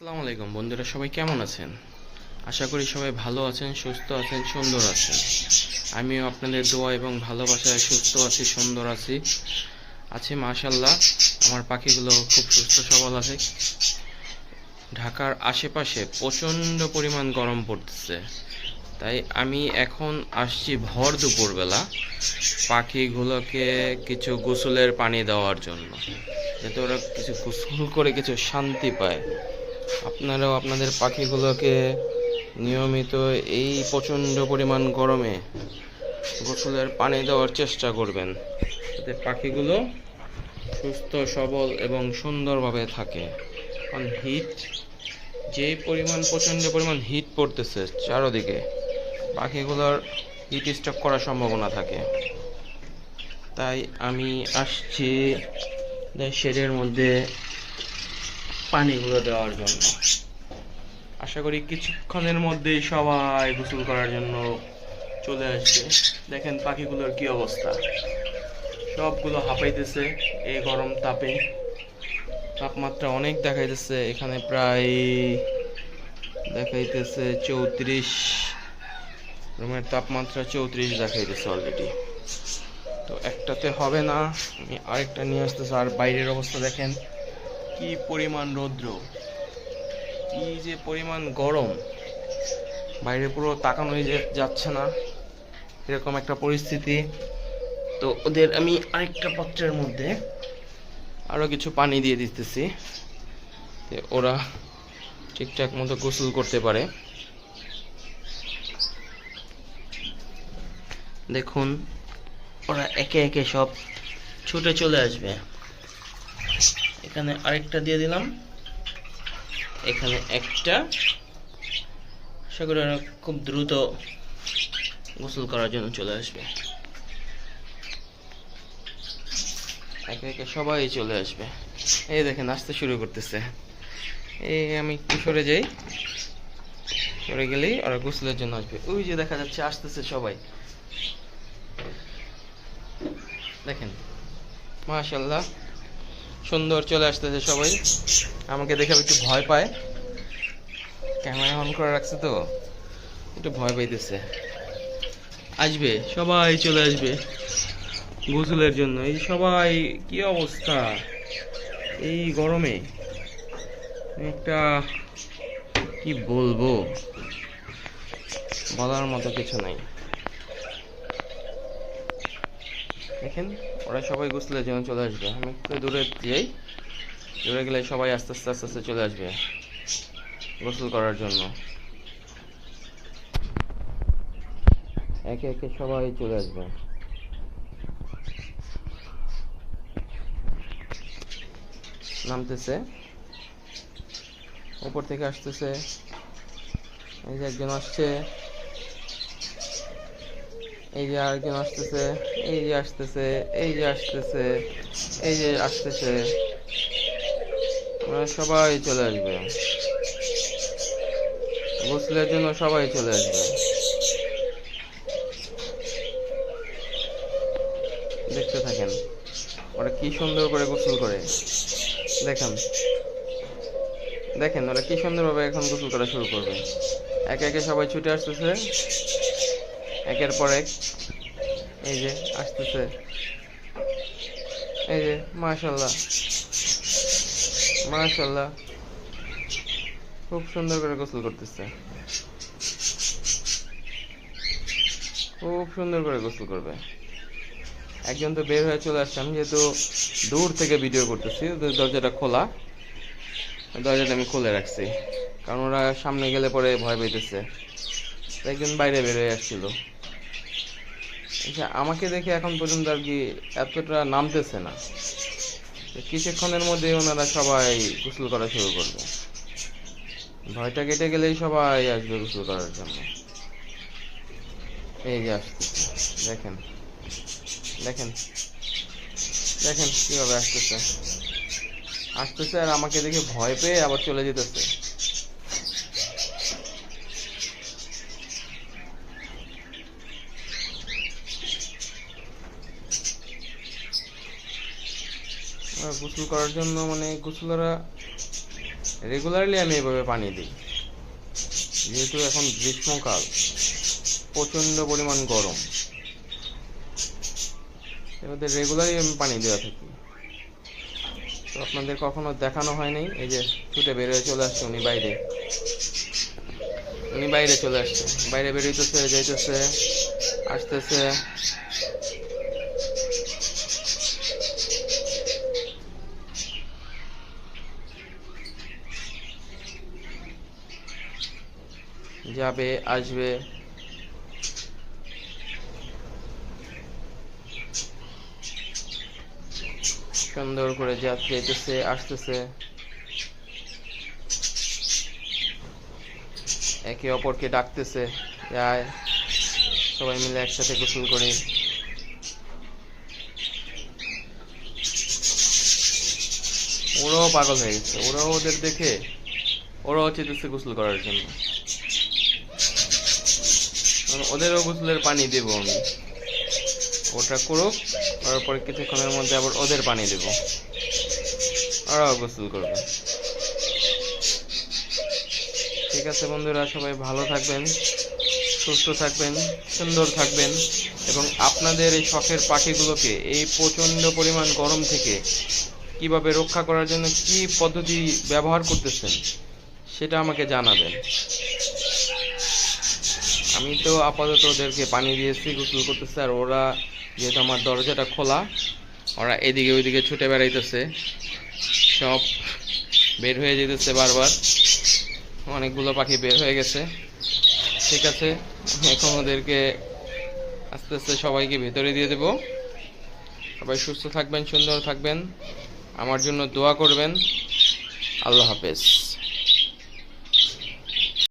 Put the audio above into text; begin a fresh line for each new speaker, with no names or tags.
আসসালামু আলাইকুম বন্ধুরা, সবাই কেমন আছেন? আশা করি সবাই ভালো আছেন, সুস্থ আছেন, সুন্দর আছেন। আমিও আপনাদের দোয়া এবং ভালোবাসায় সুস্থ আছি, সুন্দর আছি মাশাআল্লাহ। আমার পাখিগুলো খুব সুস্থ সবল আছে। ঢাকার আশেপাশে প্রচণ্ড পরিমাণ গরম পড়তেছে, তাই আমি এখন আসছি ভর দুপুরবেলা পাখিগুলোকে কিছু গোসলের পানি দেওয়ার জন্য, যাতে ওরা কিছু গোসল করে কিছু শান্তি পায়। আপনারাও আপনাদের পাখিগুলোকে নিয়মিত এই প্রচণ্ড পরিমাণ গরমে গোসলের পানি দেওয়ার চেষ্টা করবেন, যাতে পাখিগুলো সুস্থ সবল এবং সুন্দরভাবে থাকে। কারণ যেই প্রচণ্ড পরিমাণ হিট পড়তেছে চারদিকে, পাখিগুলোর হিট স্ট্রোক করার সম্ভাবনা থাকে। তাই আমি আসছি শেডের মধ্যে পানিগুলো দেওয়ার জন্য। আশা করি কিছুক্ষণের মধ্যেই সবাই গোসল করার জন্য চলে আসবে। দেখেন পাখিগুলোর কি অবস্থা, সবগুলো হাঁপাইতেছে এই গরম তাপে। তাপমাত্রা অনেক দেখাইতেছে, এখানে প্রায় দেখাইতেছে 34, রুমের তাপমাত্রা 34 দেখাইতেছে অলরেডি। তো একটাতে হবে না, আমি আরেকটা নিয়ে আসতেছি। আর বাইরের অবস্থা দেখেন কি পরিমাণ রৌদ্র, কি যে পরিমাণ গরম, বাইরে পুরো তাকানোই যাচ্ছে না, এরকম একটা পরিস্থিতি। তো ওদের আমি আরেকটা পাত্রের মধ্যে আরো কিছু পানি দিয়ে দিতেছি, ওরা ঠিকঠাক মতো গোসল করতে পারে। দেখুন ওরা একে একে সব ছুটে চলে আসবে। এখানে আরেকটা দিয়ে দিলাম, এখানে একটা। আশা করি ওরা খুব দ্রুত গোসল করার জন্য চলে আসবে। একে একে সবাই চলে আসবে। এই দেখেন আসতে শুরু করতেছে। এই আমি একটু সরে যাই, সরে গেলেই ওরা গোসলের জন্য আসবে। ওই যে দেখা যাচ্ছে আসতেছে সবাই, দেখেন মাশাআল্লাহ সুন্দর চলে আসতেছে সবাই। আমাকে দেখে একটু ভয় পায়, ক্যামেরা অন করে রাখছে তো একটু ভয় পাইতেছে। আসবে সবাই, চলে আসবে গোসলের জন্য। এই সবাই কি অবস্থা এই গরমে, একটা কি বলবো, বলার মতো কিছু নাই। দেখেন ওরা সবাই গোসলের জন্য চলে আসবে। আমি একটু দূরে যাই, দূরে গেলে সবাই আস্তে আস্তে আস্তে আস্তে চলে আসবে গোসল করার জন্য। একে একে সবাই চলে আসবে। নামতেছে, উপর থেকে আসতেছে। এই যে একজন আসছে, এই যে আরেকজন আসতেছে, এই যে আসতেছে, এই যে আসতেছে, এই যে আসতেছে। ওরা সবাই চলে আসবে গোসলের জন্য, সবাই চলে আসবে। দেখতে থাকেন ওরা কি সুন্দর করে গোসল করে। দেখেন দেখেন ওরা কি সুন্দরভাবে এখন গোসল করা শুরু করবে। একে একে সবাই ছুটে আসতেছে, একের পর এক। এই যে আসতেছে, এই যে মাশাআল্লাহ মাশাআল্লাহ, খুব সুন্দর করে গোসল করতেছে, খুব সুন্দর করে গোসল করবে। একজন তো বের হয়ে চলে আসছে। আমি যেহেতু দূর থেকে ভিডিও করতেছি, দরজাটা খোলা, দরজাটা আমি খুলে রাখছি, কারণ ওরা সামনে গেলে পরে ভয় পেতেছে। একজন বাইরে বের হয়ে আসছিল। আচ্ছা, আমাকে দেখে এখন পর্যন্ত আর কি এতটা নামতেছে না, কিছুক্ষণের মধ্যে ওনারা সবাই গোসল করা শুরু করবে। ভয়টা কেটে গেলেই সবাই আসবে গোসল করার জন্য। এই যে আসতেছে, দেখেন দেখেন দেখেন কিভাবে আসতেছে, আসতেছে আর আমাকে দেখে ভয় পেয়ে আবার চলে যেতেছে। গোসল করার জন্য মানে গোসলরা রেগুলারলি আমি এভাবে পানি দিই, যেহেতু এখন গ্রীষ্মকাল, প্রচণ্ড পরিমাণ গরম, এদের রেগুলারই আমি পানি দেওয়া থাকি। তো আপনাদের কখনো দেখানো হয় নাই, এই যে ছুটে বের হয়ে চলে আসছে উনি বাইরে, চলে আসছে, বাইরে বেরোইতেছে, যাইতেছে, আসতেছে। যাবে, আসবে, সুন্দর করে যাইতেছে, আসতেছে, একে অপরকে ডাকতেছে, যায়, সবাই মিলে একসাথে গোসল করি। ওরাও পাগল হয়ে গেছে, ওরাও ওদের দেখে ওরাও চেতেছে গোসল করার জন্য। ওদেরও গোসলের পানি দেব আমি, ওটা করুক, তারপরে কিছুক্ষণের মধ্যে আবার ওদের পানি দেব, ওরাও গোসল করবে। ঠিক আছে বন্ধুরা, সবাই ভালো থাকবেন, সুস্থ থাকবেন, সুন্দর থাকবেন, এবং আপনাদের এই শখের পাখিগুলোকে এই প্রচণ্ড পরিমাণ গরম থেকে কিভাবে রক্ষা করার জন্য কি পদ্ধতি ব্যবহার করতেছেন সেটা আমাকে জানাবেন। আমি তো আপাতত ওদেরকে পানি দিয়েছি, গোসল করতেছে, আর ওরা যেহেতু আমার দরজাটা খোলা, ওরা এদিকে ওইদিকে ছুটে বেড়াইতেছে, সব বের হয়ে যেতেছে বারবার, অনেকগুলো পাখি বের হয়ে গেছে। ঠিক আছে, এখন ওদেরকে আস্তে আস্তে সবাইকে ভেতরে দিয়ে দেব। সবাই সুস্থ থাকবেন, সুন্দর থাকবেন, আমার জন্য দোয়া করবেন। আল্লাহ হাফেজ।